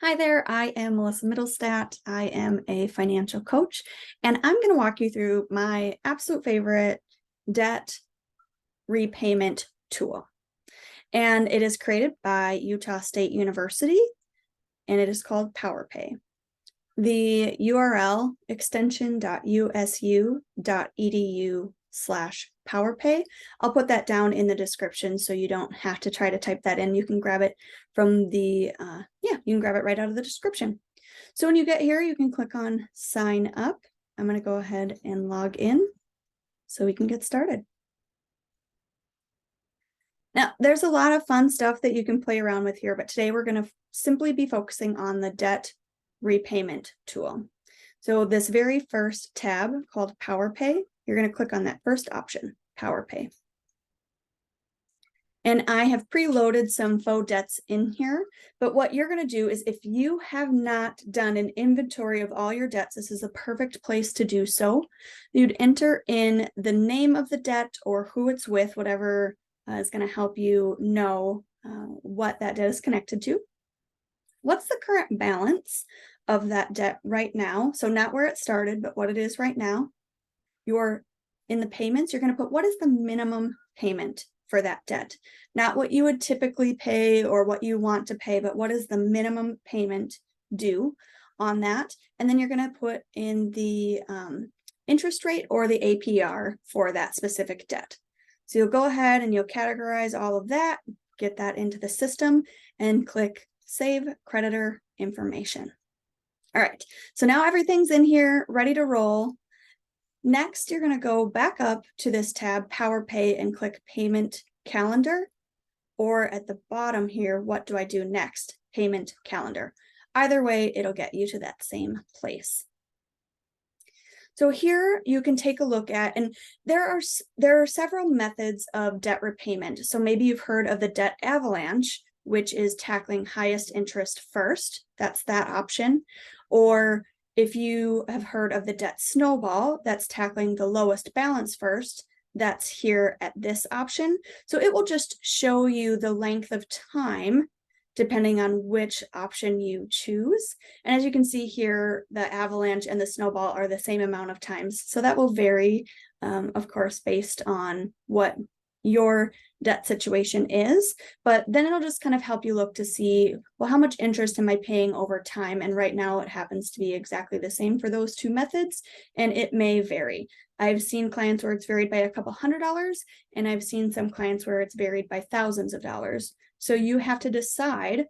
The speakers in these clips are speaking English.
Hi there, I am Melissa Mittelstaedt. I am a financial coach, and I'm going to walk you through my absolute favorite debt repayment tool. And it is created by Utah State University, and it is called PowerPay. The URL extension.usu.edu/PowerPay. I'll put that down in the description so you don't have to try to type that in. You can grab it from the, you can grab it right out of the description. So when you get here, you can click on sign up. I'm going to go ahead and log in so we can get started. Now, there's a lot of fun stuff that you can play around with here, but today we're going to simply be focusing on the debt repayment tool. So this very first tab called PowerPay, you're going to click on that first option, PowerPay. And I have preloaded some faux debts in here, but what you're going to do is if you have not done an inventory of all your debts, this is a perfect place to do so. You'd enter in the name of the debt or who it's with, whatever is going to help you know what that debt is connected to. What's the current balance of that debt right now? So not where it started, but what it is right now. In the payments, you're going to put what is the minimum payment for that debt, not what you would typically pay or what you want to pay, but what is the minimum payment due on that. And then you're going to put in the interest rate or the APR for that specific debt. So you'll go ahead and you'll categorize all of that, get that into the system, and click Save Creditor Information. All right, so now everything's in here, ready to roll. Next, you're going to go back up to this tab, PowerPay, and click Payment Calendar, or at the bottom here, what do I do next? Payment Calendar. Either way, it'll get you to that same place. So here you can take a look at, and there are several methods of debt repayment. So maybe you've heard of the debt Avalanche, which is tackling highest interest first. That's that option. Or if you have heard of the debt Snowball, that's tackling the lowest balance first. That's here at this option. So it will just show you the length of time depending on which option you choose. And as you can see here, the Avalanche and the Snowball are the same amount of times. So that will vary, of course, based on what your debt situation is, but then it'll just kind of help you look to see, well, how much interest am I paying over time? And right now it happens to be exactly the same for those two methods, and it may vary. I've seen clients where it's varied by a couple $100, and I've seen some clients where it's varied by thousands of dollars. So you have to decide,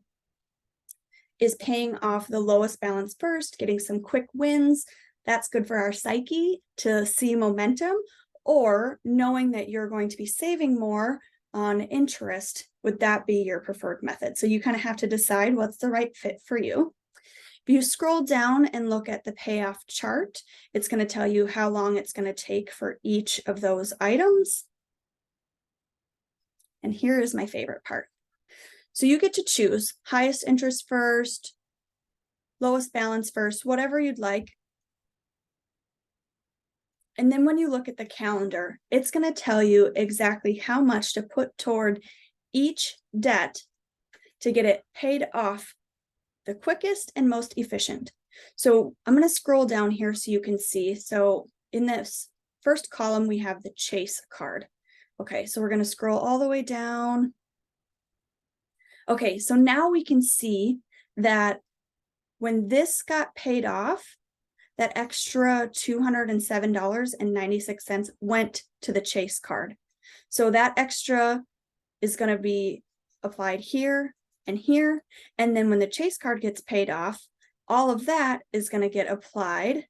is paying off the lowest balance first, getting some quick wins, that's good for our psyche to see momentum, or knowing that you're going to be saving more on interest, would that be your preferred method? So you kind of have to decide what's the right fit for you. If you scroll down and look at the payoff chart, it's going to tell you how long it's going to take for each of those items. And here is my favorite part. So you get to choose highest interest first, lowest balance first, whatever you'd like. And then when you look at the calendar, it's going to tell you exactly how much to put toward each debt to get it paid off the quickest and most efficient. So I'm going to scroll down here so you can see. So in this first column, we have the Chase card. Okay, so we're going to scroll all the way down. Okay, so now we can see that when this got paid off, that extra $207.96 went to the Chase card. So that extra is going to be applied here and here. And then when the Chase card gets paid off, all of that is going to get applied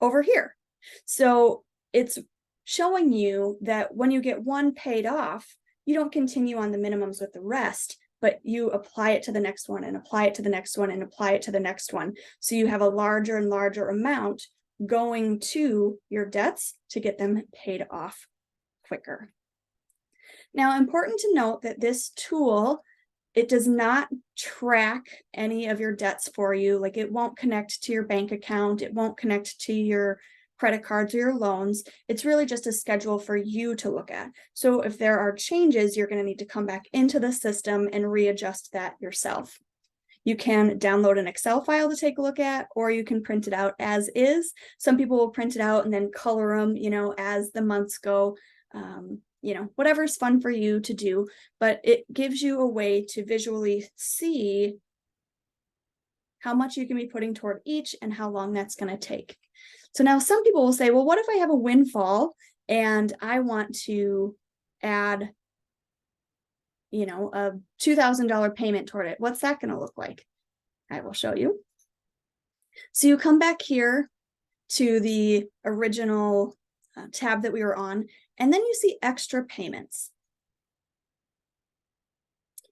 over here. So it's showing you that when you get one paid off, you don't continue on the minimums with the rest, but you apply it to the next one and apply it to the next one and apply it to the next one. So you have a larger and larger amount going to your debts to get them paid off quicker. Now, important to note that this tool, it does not track any of your debts for you. Like, it won't connect to your bank account. It won't connect to your credit cards or your loans. It's really just a schedule for you to look at. So if there are changes, you're going to need to come back into the system and readjust that yourself. You can download an Excel file to take a look at, or you can print it out as is. Some people will print it out and then color them, as the months go, whatever's fun for you to do, but it gives you a way to visually see how much you can be putting toward each and how long that's going to take. So now some people will say, well, what if I have a windfall and I want to add, a $2,000 payment toward it? What's that going to look like? I will show you. So you come back here to the original tab that we were on, and then you see extra payments.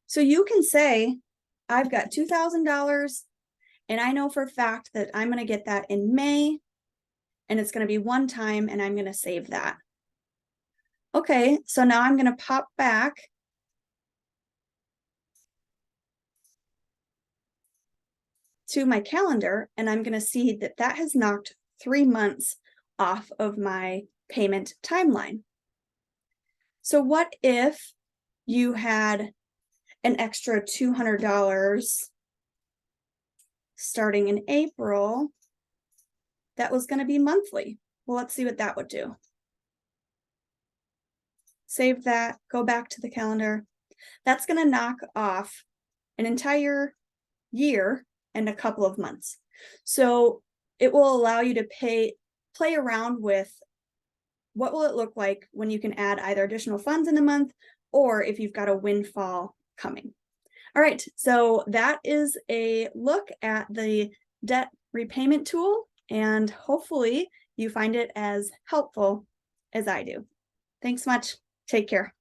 So you can say, I've got $2,000 and I know for a fact that I'm going to get that in May, and it's going to be one time, and I'm going to save that. Okay, so now I'm going to pop back to my calendar, and I'm going to see that that has knocked 3 months off of my payment timeline. So what if you had an extra $200 starting in April that was going to be monthly? Well, let's see what that would do. Save that, go back to the calendar. That's going to knock off an entire year and a couple of months. So it will allow you to play around with what will it look like when you can add either additional funds in a month or if you've got a windfall coming. All right, so that is a look at the debt repayment tool, and hopefully you find it as helpful as I do. Thanks much. Take care.